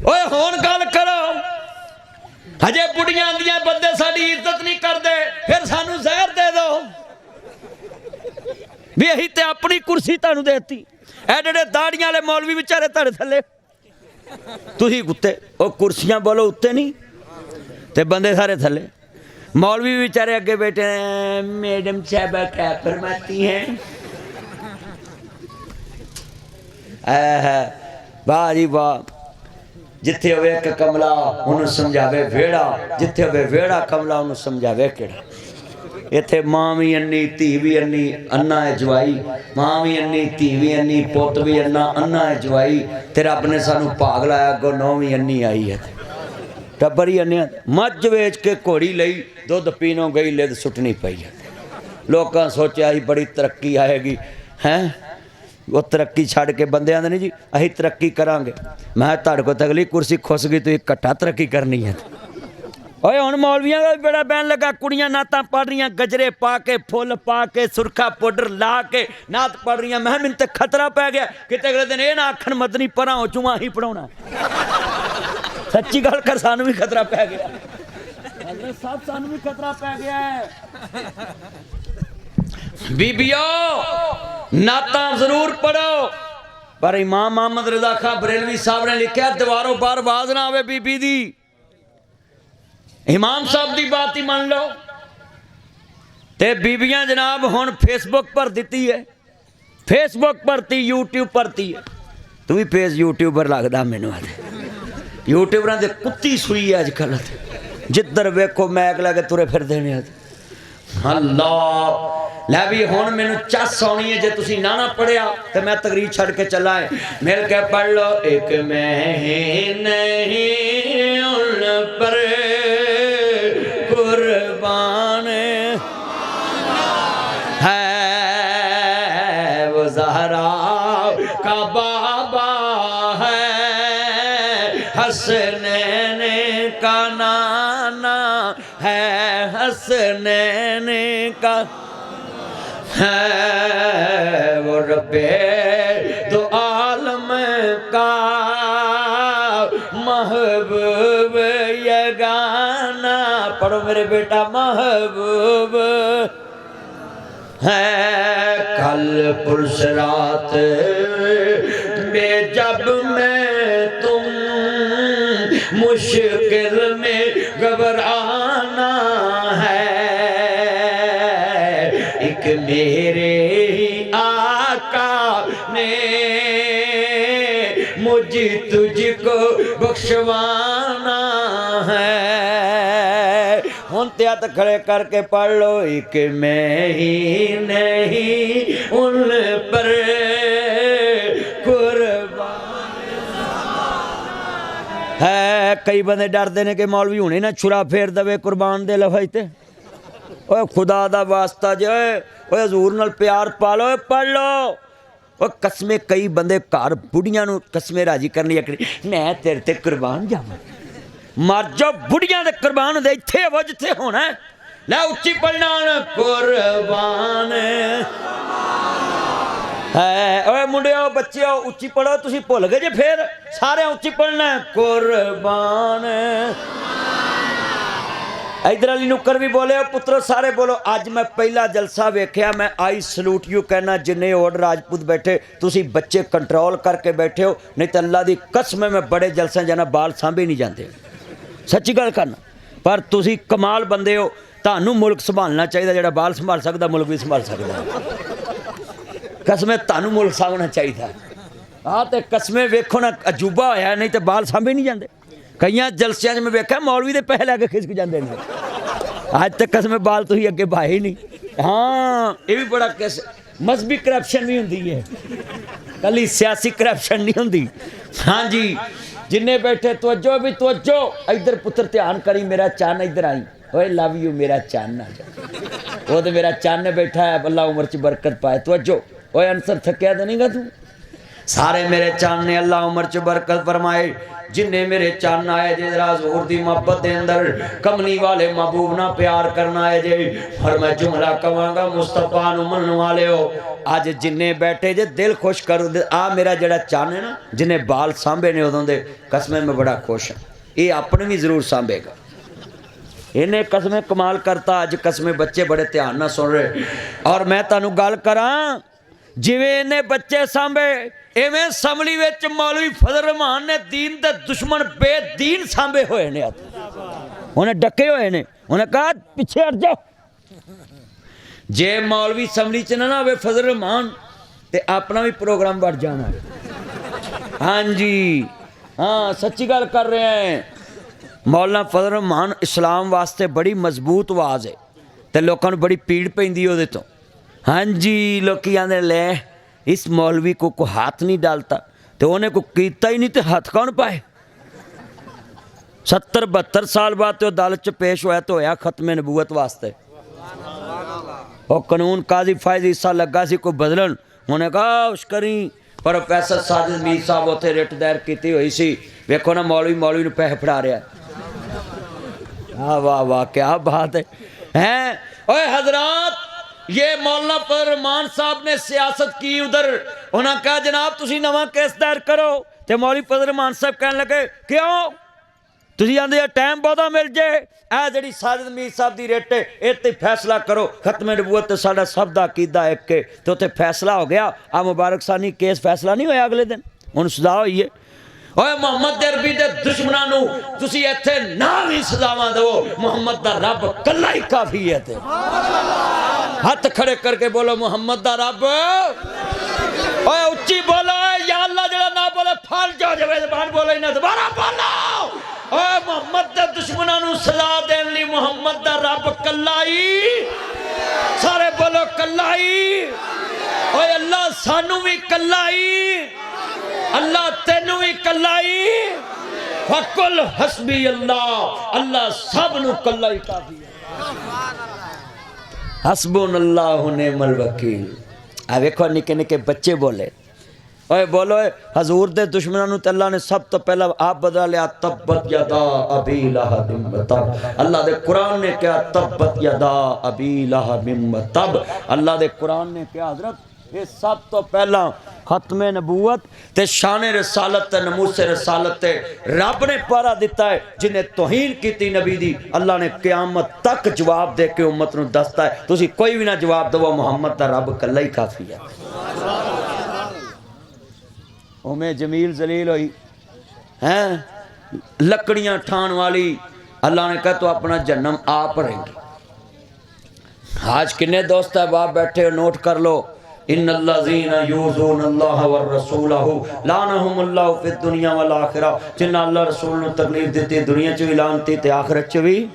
اوے ہون گل کرو ہجے بڑیاں آندیاں بندے ساڈی عزت نہیں کردے پھر سانو زہر دے دو بھی اہی تے اپنی کرسی تانوں دیتی ایڈے داڑیاں والے مولوی بیچارے تڑ تھلے تسی کتے او کرسیاں بولو اتے نہیں تے بندے سارے تھلے مولوی بیچارے اگے بیٹھے ہیں میڈم صاحبہ کیا فرماتی ہیں واہ جی واہ جتھے ہوئے ایک کملا انہوں سمجھاوے ویڑا جتھے ہوئے ویڑا کملا انہوں سمجھاوے کیڑا ایتھے ماں بھی انی تھی بھی انی انا ہے جوائی ماں بھی انی تھی بھی انی پوت بھی انا ہے جوائی تیرا اپنے سانو پاگ لایا گو نو بھی انی آئی ہے ٹبری انی مجھ ویچ کے کوڑی لئی دودھ پینوں گئی لید سٹنی پئی ہے لوکاں سوچیا ہی بڑی ترقی آئے گی ہیں وہ ترقی چھاڑ کے بندے آندے نہیں جی اہی ترقی کران گے میں تاڑ کو تگلی کرسی کھس گئی تو ایک کٹھا ترقی کرنی ہے اوے ہن مولویاں دا بڑا بین لگا کڑیاں نعتاں پڑھ رہیاں گجرے پا کے پھول پا کے سرخا پاؤڈر لا کے نعت پڑھ رہیاں میں من تے خطرہ پی گیا کہ اگلے دن اے نہ آکھن مدنی پراں ہو چواں ہی پڑھاونا سچی گل کر سانو بھی خطرہ پی گیا حضرت صاحب سانو بھی خطرہ پی گیا ہے بیبیو نعتاں ضرور پڑھو پر امام محمد رضا خان بریلوی صاحب نے لکھا دیواروں پر باز نہ آوے بی بی دی امام صاحب دی بات ہی مان لو تے بیبیاں جناب ہون فیس بک پر دیتی ہے فیس بک پر تی یوٹیوب پر تی ہے تو بھی پیز یوٹیوبر لگدا مینوں یوٹیوبراں دے کتی سوئی ہے اج کل جدھر ویکھو میک لگے ترے پھر دینے اللہ لے بھی ہون میں نے چس آنی ہے جے تسی نانا پڑھیا تو میں تقریر چھڑ کے چلا ہے مل کے پڑھ لو ایک میں نہیں ان پر قربان ہے وہ زہرا کا بابا ہے حسنین کا نانا ہے حسنین کا ہے وہ رب دو عالم کا محبوب یگانا پڑھو میرے بیٹا محبوب ہے کل پرسرات میں جب میں تم مشکل میں گھبرانا ہے ایک میرے ہی آقا نے مجھ تجھ کو بخشوانا ہے ہون تیات کھڑے کر کے پڑھ لو ایک میں ہی نہیں ان پر قربان ہے کئی بندے ڈر دینے کے مولوی ہونے نہ چھرا پھیر دوے قربان دے لفائی تے اوہ خدا دا واسطہ جو ہے اوہ حضور نال پیار پالو پڑھ لو اوہ قسمیں کئی بندے کار بڑیاں نو قسمیں راضی کرنی اکڑی میں تیرے تے قربان جاؤں مر جو بڑیاں دے قربان دے تھے وجہ تھے ہونا ہے لے اچھی پڑھنا قربان ہے اوہ منڈے ہو بچے ہو اچھی پڑھو تسی پھول گئے جے پھر سارے اچھی پڑھنا ہے قربان ادھر علی نکر بھی بولے پترو سارے بولو آج میں پہلا جلسہ ویکھیا میں آئی سلوٹ یو کہنا جنہیں اور راجپوت بیٹھے تسی بچے کنٹرول کر کے بیٹھے ہو نہیں تو اللہ دی قسم میں بڑے جلسے جانا بال سانبے نہیں جانتے سچی گل کرنا پر تسی کمال بندے ہو تانوں ملک سنبھالنا چاہیے جڑا بال سنبھال سکتا ملک بھی سنبھال سکتا قسمیں تانوں ملک سامنا چاہیے ہاں تے قسمیں ویکھو نا عجوبہ ہویا نہیں تے بال سانبے نہیں جاندے کئیاں جلسیاں میں ویکھا مولوی دے پہلے آگے کھسک جاندے نے آج تک قسم بال تو ہی اگے بھائی نہیں ہاں یہ بھی بڑا کیسے مذہبی کرپشن بھی ہوندی ہے کلی سیاسی کرپشن نہیں ہوندی ہاں جی جنہیں بیٹھے توجہ بھی توجہ ادھر پتر دھیان کری میرا چان ادھر آئی اوے لو یو میرا چان نہ جا وہ تو میرا چان بیٹھا ہے اللہ عمر چ برکت پائے توجہ اوے انصر تھکیا تو نہیں گا تو سارے میرے چان نے اللہ عمر چ برکت فرمائے جنہیں میرے چان آئے جے ذرا حضور دی محبت دے اندر کملی والے محبوب نہ پیار کرنا ہے جے اور میں جملہ کہاں گا مصطفیٰ نو من والے ہو آج جنہیں بیٹھے جے دل خوش کرو میرا جڑا چان ہے نا جنہیں بال سانبے نے ادوں دے قسمیں میں بڑا خوش ہوں یہ اپنے بھی ضرور سانبے گا انہیں قسمیں کمال کرتا آج قسمیں بچے بڑے دھیان نہ سن رہے اور میں تانوں گل کراں جویں انہیں بچے سانبے ایویں سملی وچ مولوی فضل الرحمان نے دین دے دشمن بے دین سانبے ہوئے نے انہیں ڈکے ہوئے نے انہیں کہا پیچھے ہٹ جاؤ جے مولوی سملی چ نہ ہوئے فضل الرحمان تے اپنا بھی پروگرام بڑھ جانا ہے ہاں جی ہاں سچی گل کر رہے ہیں مولانا فضل الرحمان اسلام واسطے بڑی مضبوط آواز ہے تے لوکاں نوں بڑی پیڑ پیندی اودے تو ہاں جی لوکی آندے لے اس مولوی کو ہاتھ نہیں ڈالتا تو انہیں کو کیتا ہی نہیں تو ہاتھ کون پائے 70-72 سال بعد تو عدالت چ پیش ہوا تو ہویا ختم نبوت واسطے وہ قانون قاضی فائز حصہ لگا سی کوئی بدلن انہیں کہا اس کریں پروفیسر ساجد میر صاحب اتنے رٹ دائر کیتی ہوئی سی ویکھو نا مولوی نو پیسے پھڑا رہا ہے واہ واہ کیا بات ہے اوے حضرات یہ مولانا فضل الرحمان صاحب نے سیاست کی ادھر انہوں نے کہا جناب تسی نواں کیس دائر کرو تے مولوی فضل الرحمان صاحب کہنے لگے کیوں تسی آندے ٹائم بہت مل جائے اے جڑی ساجد میر صاحب دی ریٹ اے تے فیصلہ کرو ختم نبوت تے ساڈا سب دا عقیدہ ایک کے تو تے فیصلہ ہو گیا آ مبارک ثانی کیس فیصلہ نہیں ہویا اگلے دن ہن سزا ہوئی ہے اوے محمد عربی دے دشمناں نو تسی ایتھے نہ وی سزاواں دو محمد دا رب کلا ہی کافی ہے تے ہاتھ کھڑے کر کے بولو محمد دا رب اوے اچھی بولو یا اللہ جڑا نہ بولے پھل جاؤ جے زبان بولے نہ دوبارہ بولو اوے محمد دے دشمناں نو سزا دین لی محمد دا رب کلا ہی سارے بولو کلا ہی اوے اللہ سانو بھی کلا ہی اللہ تینو بھی کلا ہی فقل حسبی اللہ اللہ سب نو کلا ہی کافی ہے حسبون اللہ نعم الوکیل آ ویکھو نکے نکے بچے بولے اوے بولو حضور دے دشمنوں نو تے اللہ نے سب تو پہلا آپ بدلا لیا تبت یدا ابی لہب وتب اللہ دے قرآن نے کیا تبت یدا ابی لہب وتب اللہ دے قرآن نے کیا حضرت یہ سب تو پہلا ختم نبوت تے شان رسالت تے نموس رسالت تے رب نے پارا دیتا ہے جنہیں توہین کیتی نبی دی اللہ نے قیامت تک جواب دے کے امت نو دستا ہے تسی کوئی بھی نہ جواب دو محمد دا رب کلا ہی کافی ہے میں جمیل ذلیل ہوئی ہیں لکڑیاں ٹھان والی اللہ نے کہا تو اپنا جنم آپ رہیں گی آج کنے دوست احباب بیٹھے نوٹ کر لو ان الذین یؤذون اللہ والرسولہ لعنہم اللہ فی الدنیا والآخرہ جنہ اللہ رسول نے تکلیف دیتی دنیا چ بھی لعنتی تے آخرت چ بھی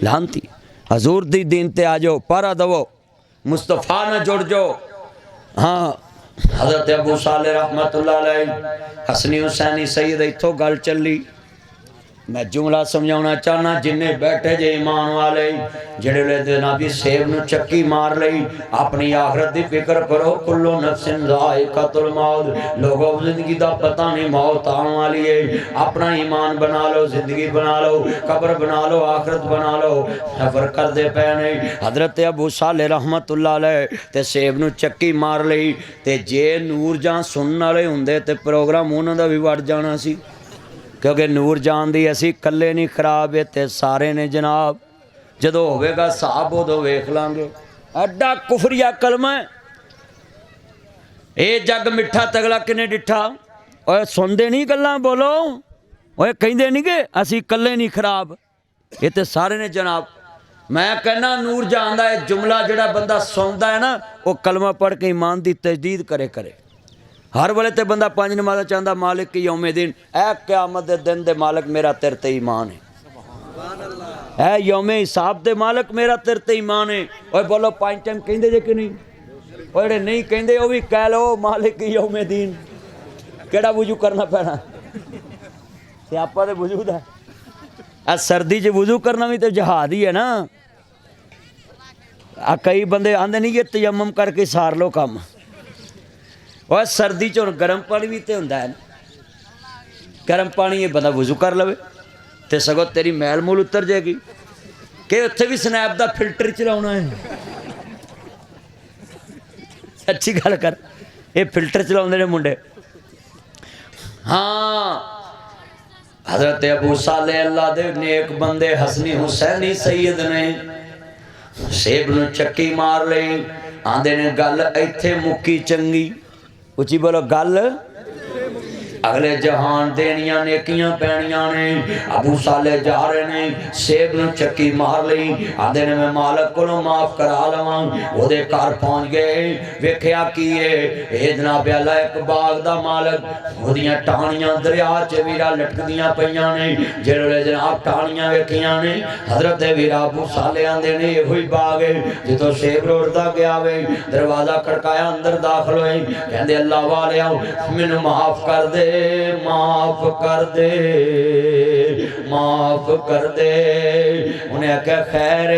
لعنتی حضور دی دین تے آ جاؤ پارا دو مصطفیٰ نہ جڑ جاؤ ہاں حضرت ابو صالح رحمت اللہ علیہ حسنی حسینی سید ایتھو گل چلی میں جملہ سمجھاؤنا چاہنا جنہیں بیٹھے جے ایمان والے جڑے لے دے نبی سیب نو چکی مار لئی اپنی آخرت دی فکر کرو کلو نفس ذائقۃ الموت لوگوں زندگی دا پتہ نہیں موت آن والی ہے اپنا ایمان بنا لو زندگی بنا لو قبر بنا لو آخرت بنا لو سفر کر دے پے نہیں حضرت ابو صالح رحمت اللہ علیہ تے سیب نو چکی مار لئی تے جے نور جہاں سنن والے ہوندے تے پروگرام انہاں دا بھی وڑ جانا سی کیونکہ نور جان دی اسی کلے نہیں خراب ہے تے سارے نے جناب جدو ہوئے گا صاحب ہو دو ویکھ لانگے اڈا کفریہ کلمہ ہے اے جگ مٹھا تگلا کنے ڈٹھا اوے سن دے نہیں گلاں بولو اوے کہیں دے نہیں کہ اسی کلے نہیں خراب یہ تے سارے نے جناب میں کہنا نور جان دا ہے جملہ جڑا بندہ سندا ہے نا وہ کلمہ پڑھ کے ایمان دی تجدید کرے ہر ویلے تے بندہ پانچ نمازاں چاہندا مالک کی یوم دین اے قیامت دے دن دے مالک میرا تیرے تے ایمان ہے اے یوم حساب دے مالک میرا تیرے تے ایمان ہے اوے بولو پانچ ٹائم کہندے جے کہ نہیں اوے نہیں کہندے او بھی کہہ لو مالک کی یوم دین کیڑا وضو کرنا پینا سیاپا دے وجود ہے اے سردی چ وضو کرنا بھی تے جہاد ہی ہے نا کئی بندے آندے نہیں یہ تیمم کر کے سار لو کام اور سردی چ گرم پانی بھی تو ہوتا ہے نا گرم پانی یہ بندہ وضو کر لو تو سگوں تیری میل مول اتر جائے گی کہ اتنے بھی سنیپ دا فلٹر چلانا ہے سچی گل کر یہ فلٹر چلا منڈے ہاں حضرت ابو صالح اللہ دے نیک بندے حسنی حسینی سید نے سیب نو چکی مار لئی آندے نے گل ایتھے مکی چنگی اچھی بولو گل اگلے جہان دینیاں نیکیاں پینیاں نے ابو صالح جا رہے نے سیب نو چکی مار لئی آدھے نے میں مالک کو معاف کرا لواں وہ دے کار پہنچ گئے ویکھیا کیے اے جناب اللہ ایک باغ دا مالک وہ دیاں ٹانیاں دریا چ ویرا لٹکدیاں پیاں نے جڑے جناب ٹانیاں ویکھیاں نے حضرت ویرا ابو صالح آندے نے ہوئی باغ ہے جتوں سیب روڑدا گیا وے دروازہ کھڑکایا اندر داخل ہوئے کہندے اللہ والیاں مینوں معاف کر دے معاف کر دے معاف کر دے انہیں کہا خیر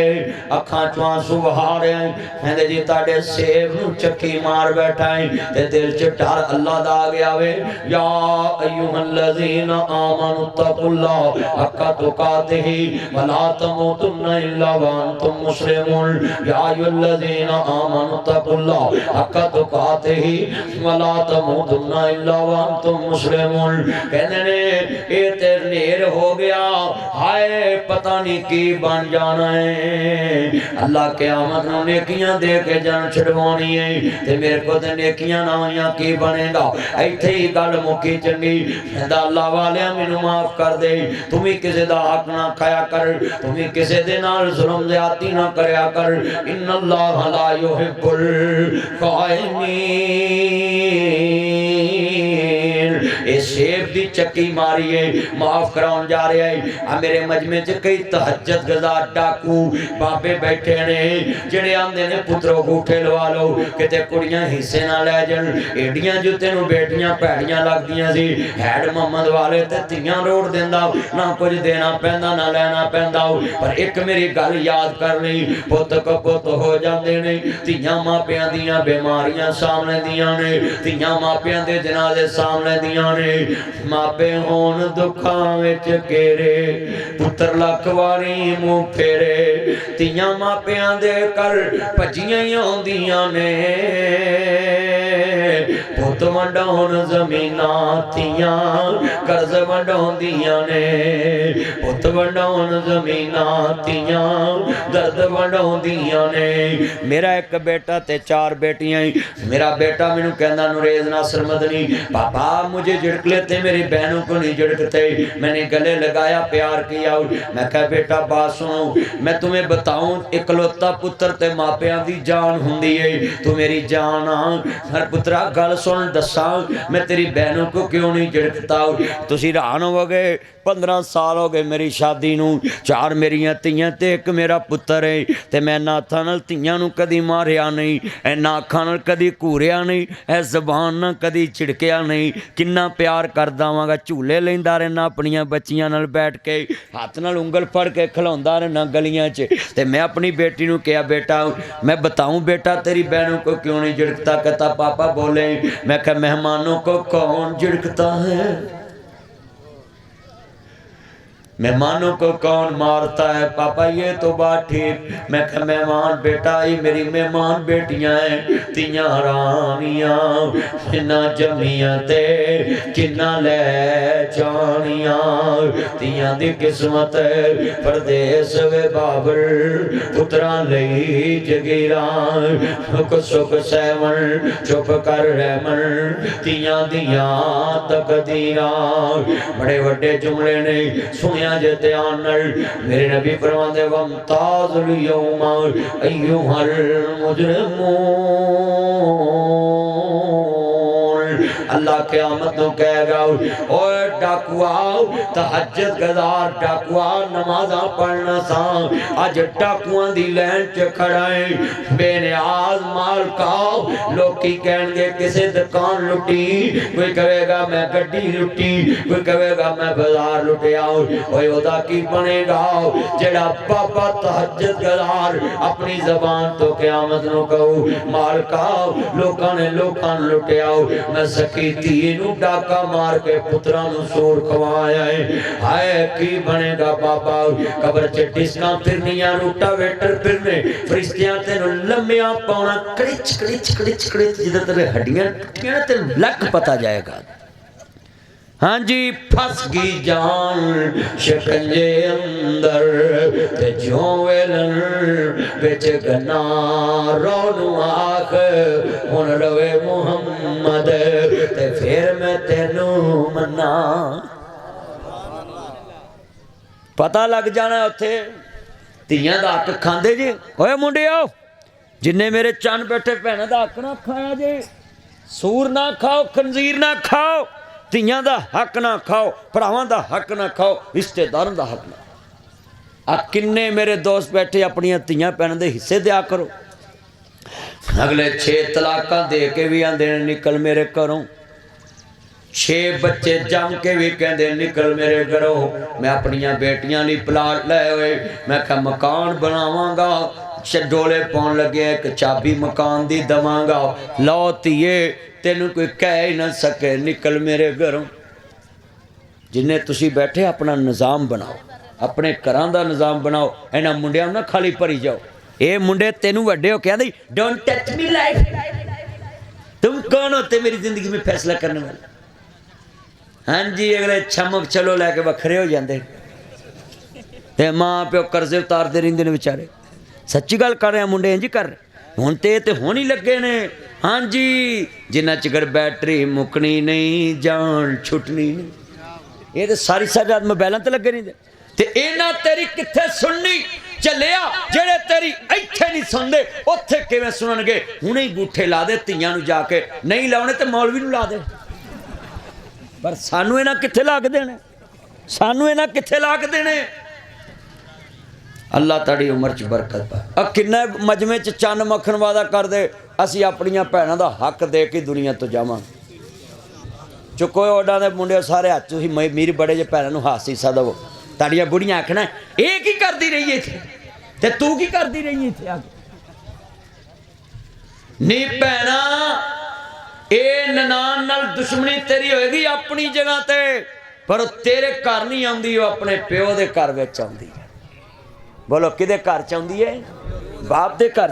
اکھاں چوان سو بہا رہے ہیں کہندے جی تاڑے سیب نو چکی مار بیٹھائیں تے دل چٹار اللہ دا گیا وے یا ایوہ الذین آمنوا اتقوا اللہ حق تقاتہ ولا تموتن الا وانتم مسلمون یا ایوہ الذین آمنوا اتقوا اللہ حق تقاتہ ولا تموتن الا وانتم مسلمون کہنے نے اے تیر نیر ہو گیا ہائے پتہ نہیں کی بن جانا ہے اللہ قیامت نو نیکیاں دے کے جان چھڑوانی ہے تے میرے کو تے نیکیاں نہ ہویاں کی بنے گا ایتھے ہی گل مکی چنگی کہندا اللہ والیاں مینوں معاف کر دے تم ہی کسے دا حق نہ کھایا کر تم ہی کسے دے نال ظلم زیادتی نہ کریا کر ان اللہ لا یحب القائمین اے سیب دی چکی ماریے معاف کراؤں جا رہے ہیں میرے مجمع چ کئی تہجد گزار ڈاکو بابے بیٹھے نے جڑے آندے نے پترو گوٹھے لوا لو کتے کڑیاں حصے نہ لے جن ایڈیاں جو تینوں بیٹیاں پیڑیاں لگ دیاں سی ہیڈ محمد والے تے تیاں روڑ دیندہ نہ کچھ دینا پہندہ نہ لینا پہندہ پر ایک میری گل یاد کر لی پت کو پت ہو جاندے نے تیاں ماں پیاں دیاں بیماریاں سامنے دیاں نے تیاں ماں پیاں دے جنازے سامنے دیاں نے ماپے ہون دکھاں وچ گیرے پتر لکھواری منہ پھیرے تیاں ماپیاں دے کر پجیاں ہوندیاں نے پت ونڈون زمیناں تیاں قرض ونڈون دیاں نے پت ونڈون زمیناں تیاں درد ونڈون دیاں نے میرا ایک بیٹا تے 4 بیٹیاں میرا بیٹا مینوں کہندا نوریز ناصر مدنی پاپا مجھے جھڑک لیتے میری بہنوں کو نہیں جھڑکتے میں نے گلے لگایا پیار کیا میں کہا بیٹا بات سنو میں تمہیں بتاؤں اکلوتا پتر تے ماپیاں دی جان ہوندی ہے تو میری جان ہر پترا گل سن دساں میں تیری بہنوں کو کیوں نہیں جھڑکتا تسی رہان ہو گئے 15 سال ہو گئے میری شادی نو 4 میریاں تیاں تے ایک میرا پتر ہے تے میں ناتھاں نال تیاں نو کدی ماریا نہیں اے ناکھاں نال کدی کوریا نہیں اے زبان نال کدی چھڑکیا نہیں کنا پیار کردا واں گا جھولے لیندا رہنا اپنیاں بچیاں نال بیٹھ کے ہاتھ نال انگل پھڑ کے کھلوندا رہنا گلیاں چ تے میں اپنی بیٹی نو کہیا بیٹا میں بتاؤں بیٹا تیری بہنوں کو کیوں نہیں جھڑکتا کہتا پاپا بولے میں کہا مہمانوں کو کون جھڑکتا ہے مہمانوں کو کون مارتا ہے پاپا یہ تو بات ٹھیک میں کہ مہمان بیٹا ہی میری مہمان بیٹیاں ہیں تیاں رانیاں کنہ جمیاں تے کنہ لے جانیاں تیاں دی قسمت پردیس وے بابر پتران لئی جگیران نک سک سیون چپ کر رحمن تیاں دیاں تقدیران بڑے وڈے جملے نے سنیا جتے آنر میرے نبی فرمان دے وَمْتَازُ الْيَوْمَ اَيُّهَا الْمُجْرِمُونَ اللہ قیامت نو کہے گا اوہ ڈاکوا تہجد گزار ڈاکوا نمازاں پڑھنا سا اج ڈاکواں دی لین چ کھڑا ہے بے نیاز مال کا لوکی کہن گے کسے دکان لٹی کوئی کہے گا میں گڈی لٹی کوئی کہے گا میں بازار لٹیا اوے اودا کی بنے گا جڑا بابا تہجد گزار اپنی زبان تو قیامت نو کہو مالکا لوکاں نے لٹیا میں سکی تھی نو ڈاکا مار کے پتراں نو سور کھوایا ہے ہائے کی بنے گا بابا قبر چ ڈسکاں پھرنیاں روٹا ویٹر پھرنے فرشتیاں تینوں لمیاں پاؤنا کڑچ کڑچ کڑچ کڑچ جدھر تیرے ہڈیاں ٹوٹیاں تے لک پتا جائے گا ہاں جی پھس گئی جان شکنجے اندر تے جوں ویلن بچ گنا رونو آخ ہن روے محمد تے پھر میں تینوں منا پتہ لگ جانا اتھے تیاں دا حق کھاندے جی اوے منڈے آؤ جنہیں میرے چان بیٹھے پہنے دا حق نہ کھایا جی سور نہ کھاؤ خنزیر نہ کھاؤ تیاں دا حق نہ کھاؤ پراواں دا حق نہ کھاؤ رشتے داروں دا حق نہ کنے میرے دوست بیٹھے اپنی تیاں پہنے دے حصے دیا کرو اگلے 6 طلاقاں دے کے بھی آندے نکل میرے گھروں 6 بچے جم کے بھی کہندے نکل میرے گھروں میں اپنی بیٹیاں لی پلاٹ لے ہوئے میں کہا مکان بناواں گا ڈولے پون لگے ایک چابی مکان دی دواں گا لو تیے تینوں کوئی کہہ ہی نہ سکے نکل میرے گھروں جنہیں تسی بیٹھے اپنا نظام بناؤ اپنے گھراں دا نظام بناؤ اینا منڈیاں نہ کھالی پری جاؤ اے منڈے تینوں وڈے ہو کہہ they don't touch me life تم کون ہوتے میری زندگی میں فیصلہ کرنے والے ہاں جی اگلے چھمک چلو لے کے بکھرے ہو جاندے تے ماں پیو قرضے اتار دے رہندے نے بیچارے سچی گل کر رہے ہیں منڈے جی کر رہے ہونتے تے ہونی لگے نے ہاں جی جنہ چگر بیٹری مکنی نہیں جان چھٹنی نہیں یہ تے ساری رات موبائلاں تے لگے نہیں دے تے اینا تیری کتھے سننی چلیا جڑے تیری ایتھے نہیں سندے اوتھے کیویں سنن گے ہنے ہی گوٹھے لا دے تیاں نو جا کے نہیں لاونے تے مولوی نو لا دے پر سانو اینا کتھے لا کے دینے سانو اینا کتھے لا کے دینے اللہ تاڑی عمر چ برکت پا کنا مجمع چ چن مکھن وعدہ کر دے اسی اپنیاں بھیناں دا حق دے کے دنیا تو جاواں چکو اوڈاں دے منڈے سارے ہاتھ ہی میری بڑے جے بھیناں نو ہاتھ حصہ دو تاڑیاں بڑیاں آکھنا اے کی کردی رہی ہے تے تو کی کردی رہی ہے تے نی بھیناں اے ننان نال دشمنی تیری ہوئے گی اپنی جگہ تے پر تیرے گھر نہیں آندی وہ اپنے پیو دے گھر وچ آندی ہے بولو کدے گھر چاہندی ہے باپ دے گھر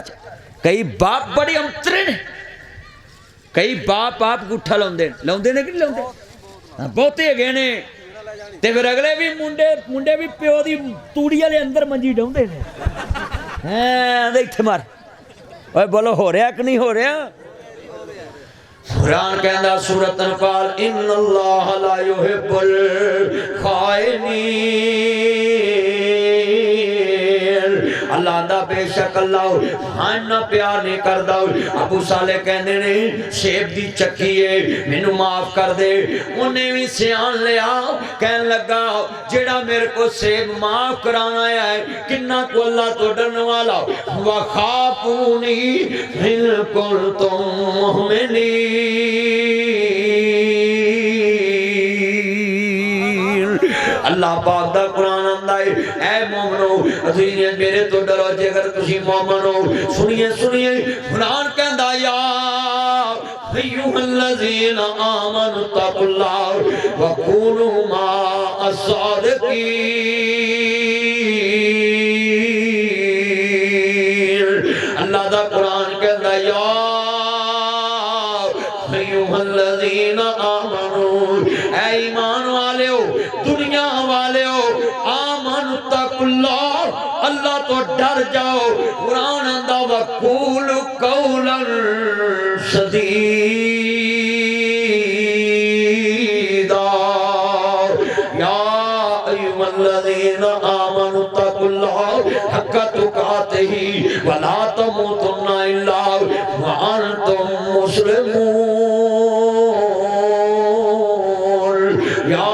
کئی باپ بڑی امترے نے کئی باپ آپ گٹھا لاؤندے نے کہ نہیں لاؤندے بہتے گئے نے تے پھر اگلے بھی منڈے بھی پیو دی توڑی والے اندر منجی ڈاؤندے نے ہاں ایتھے مار اوے بولو ہو رہا کہ نہیں ہو رہا قرآن کہندا سورۃ انفال ان اللہ لا یحب الخائنین اللہ دا بے شک اللہ ہن پیار نہیں کردا ابو صالح کہندے نے سیب دی چکی ہے مینوں معاف کر دے اونے بھی سیان لیا کہن لگا جڑا میرے کو سیب معاف کرانا ہے کنا کو اللہ تو ڈرنے والا وخافونی ان کنتم مؤمنین اللہ پاک دا قرآن آندا ہے اے مومنو اسی میرے تو ڈرو جے اگر تسی مومن ہو سنیے قرآن کہندا یا ایھا الذین آمنوا اتقوا اللہ وکونوا مع الصادقین اللہ دا قرآن کہندا یا ایھا الذین آمنوا اے ایمان والے ہو دنیا والے ہو آمن اتقوا اللہ اللہ تو ڈر جاؤ قرآن آندا وقول قولا سدیدا یا ایھا الذین آمنوا اتقوا اللہ حق تقاتہ ولا تموتن الا وانتم مسلمون یا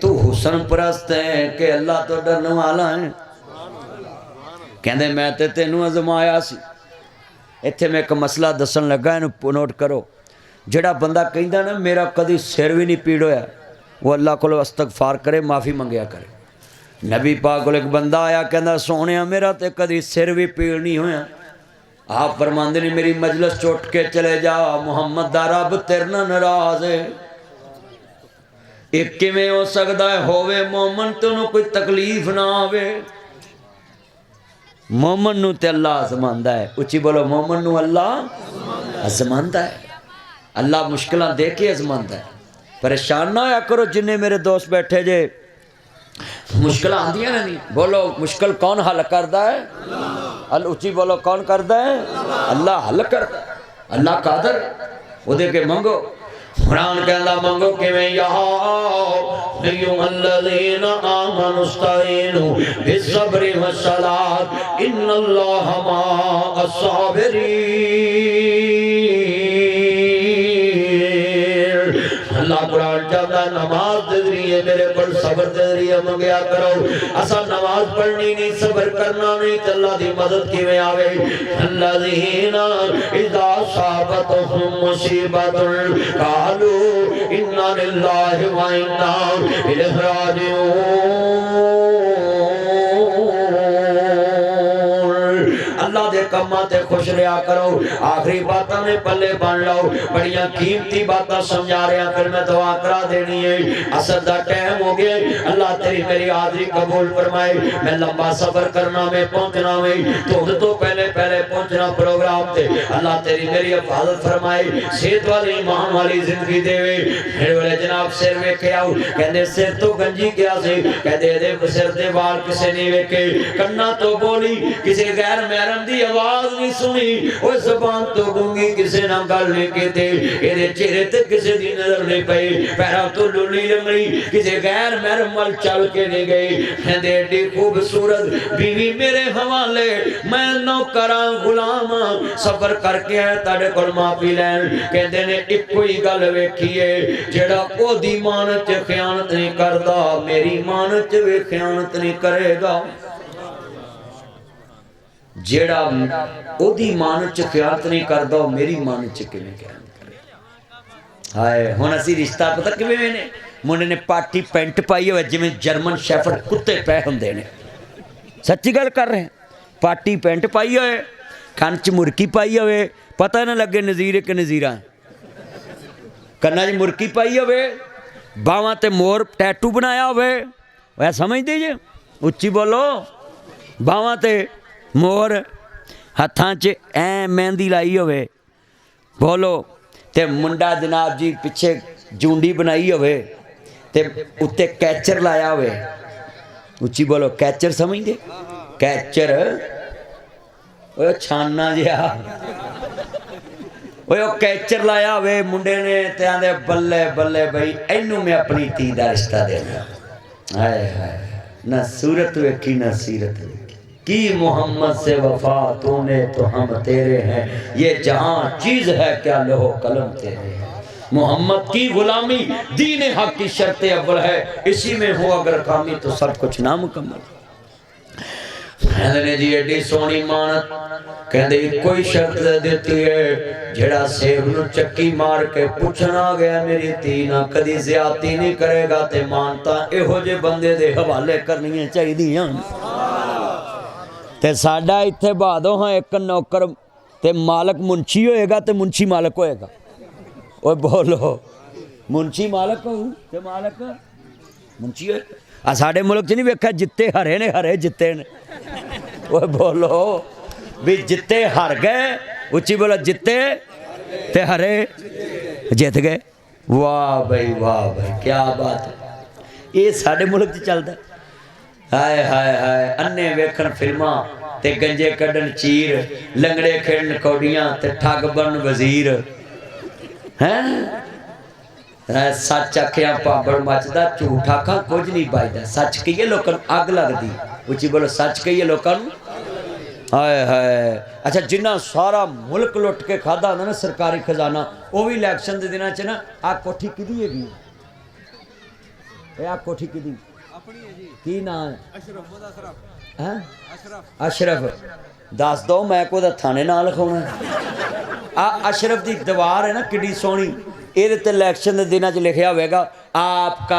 تو حسن پرست ہے کہ اللہ تو ڈرنے والا ہے؟ کہندے میں تے تینوں آزمایا سی۔ اتنے میں ایک مسئلہ دسن لگا، انہوں نوٹ کرو۔ جڑا بندہ کہندا نا میرا کدی سر بھی نہیں پیڑ ہویا، وہ اللہ کو استغفار کرے، معافی منگیا کرے۔ نبی پاک کو ایک بندہ آیا کہندا سونیا میرا تے کدی سر بھی پیڑ نہیں ہویا۔ آپ فرماندے نے میری مجلس چوٹ کے چلے جا، محمد دا رب تیرے نال ناراض ہے۔ ایک کیویں ہو سکدا ہے ہووے مومن تے انہوں کوئی تکلیف نہ آوے؟ مومن نو تے اللہ آزماندا ہے، اچھی بولو مومن نو اللہ آزماندا ہے، اللہ مشکلاں دے کے آزماندا ہے۔ پریشان نہ ہویا کرو جنہیں میرے دوست بیٹھے جے، مشکل آندیاں نہیں، بولو مشکل کون حل کردا ہے؟ اللہ۔ اچھی بولو کون کردا ہے؟ اللہ حل کردا ہے، اللہ قادر، وہ دے کے منگو۔ قرآن کہندا منگو کیویں یا ایھا الذین آمنوا استعینوا بالصبر والصلاۃ ان اللہ مع الصابرین۔ اللہ قرآن چاہتا ہے نماز دے ذریعے میرے پر صبر دے ذریعے منگیا کرو۔ اسا نماز پڑھنی نہیں، صبر کرنا نہیں، تو اللہ دی مدد کیویں آوے؟ الذین اذا اصابتهم مصیبۃ قالوا انا للہ و انا الیہ راجعون۔ اللہ دے کماں تے خوش رہا کرو، آخری باتاں نے پلے بن لو، بڑیاں قیمتی باتاں سمجھا رہے ہیں، پھر میں دعا کرا دینی ہے۔ اصل دا ٹائم ہو گیا، اللہ تیری میری حاضری قبول فرمائے۔ میں لمبا سفر کرنا میں پہنچنا میں تو پہلے پہنچنا پروگرام تے، اللہ تیری میری حفاظت فرمائے، صحت والی ایمان والی زندگی دے وے۔ پھر بولے جناب سر ویکھے آؤ، کہندے سر تو گنجی کیا سی؟ کہندے دے سر دے وال کسے نہیں ویکھے، کنا تو بولی کسی غیر محرم دی آواز نہیں سنی، وہ زبان تو گونگی کسے نہ گل نہیں کیتے، ایدے چہرے تے کسے دی نظر نہیں پئی، پیرا تو لولی لنگڑی کسے غیر محرم مل چل کے نہیں گئی۔ کہندے ایڈی خوبصورت بیوی میرے حوالے، میں نوکراں غلاماں سفر کر کے آیا تاڑے کول معافی لین۔ کہندے نے ایک کوئی گل ویکھیے، جڑا او دی مان چ خیانت نہیں کردا میری مان چ وی خیانت نہیں کرے گا۔ جیڑا او دی مان چ خیانت نہیں کردا میری مان چ کیویں خیانت کرے گا؟ ہائے ہن اسی رشتہ پتہ کیویں نے؟ منڈے نے پاٹی پینٹ پائی ہوئے جویں جرمن شیفرڈ کتے پے ہوندے نے، سچی گل کر رہے ہیں۔ پاٹی پینٹ پائی ہوئے، کان چ مرکی پائی ہوئے، پتہ نہ لگے نظیر کہ نظیرہ ہیں، کنا چ مرکی پائی ہوئے، باواں تے مور ٹیٹو بنایا ہوئے، وہ سمجھ دیجئے، اچھی بولو، باواں تے مور، ہتھاں چ مہندی لائی ہوئے، بولو، تے منڈا جناب جی پیچھے جونڈی بنائی ہوئے، تے اتے کیچر لایا ہوئے، اچھی بولو کیچر سمجھ دے؟ کیچر وہ چھاننا جہا، وہ کیچر لایا ہوئے منڈے نے، تے آندے بلے بلے بھائی اینو میں اپنی تی دا رشتہ دینا۔ ہائے ہائے نہ صورت ویکھی نہ سیرت ویکھی، کی محمد سے وفا تو نے تو ہم تیرے ہیں، یہ جہاں چیز ہے کیا لوح قلم تیرے ہیں۔ محمد کی غلامی دین حق کی شرط اول ہے، اسی میں ہو اگر کامی تو سب کچھ نامکمل۔ کہندے نے جی ایڈی سونی مانت، کہندے کوئی شرط دیتی ہے، جڑا سیب نو چکی مار کے پوچھنا گیا میری تینا کدی زیادتی نہیں کرے گا تے مانتا ایہو جے بندے دے حوالے کرنی چاہی دیاں۔ تے ساڈا ایتھے بادو ہاں ایک نوکر تے مالک منشی ہوئے گا تے منشی مالک ہوئے گا، اوہ بولو منشی مالک ہو تے مالک منشی ہوئے گا۔ ساڑھے ملک چ نہیں ویکھا جتے ہرے نے ہرے جتے نے، اوہ بولو بھی جتے ہر گئے، اچھی بولو جتے تے ہرے جت گئے۔ واہ بھائی کیا بات ہے، یہ ساڑھے ملک چ چلتا ہے۔ ہائے ہائے ہائے انے ویکھن فلماں تے گنجے کڈن چیر، لنگڑے کھیڑن کوڑیاں تے ٹھگ بن وزیر، ہیں سچ آکھیاں پابڑ مچدا، جھوٹ آکھاں کچھ نہیں بچدا، سچ کہیے لوکاں نوں اگ لگدی، اچھی بولو سچ کہیے لوکاں نوں۔ ہائے ہائے اچھا جنہ سارا ملک لٹ کے کھادا ہوندا نا سرکاری خزانہ، وہ بھی الیکشن دے دناں چ نا آ کوٹھی کدی ہے گی؟ ਇਹ ਆ ਕੋਠੀ ਕਿਹਦੀ ਆਪਣੀ ਹੈ ਜੀ। ਕੀ ਨਾਂ ਹੈ ਅਸ਼ਰਫ ਅਸ਼ਰਫ ਹੈ ਅਸ਼ਰਫ ਅਸ਼ਰਫ ਦੱਸ ਦੋ ਮੈਂ ਕੋਦਾ ਥਾਣੇ ਨਾਲ ਲਿਖਾਉਣਾ ਆ ਅਸ਼ਰਫ ਦੀ ਦੀਵਾਰ ਹੈ ਨਾ ਕਿੱਡੀ ਸੋਹਣੀ ਇਹਦੇ ਤੇ ਇਲੈਕਸ਼ਨ ਦੇ ਦਿਨਾਂ 'ਚ ਲਿਖਿਆ ਹੋਵੇਗਾ ਆਪਕਾ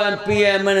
MP MN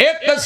1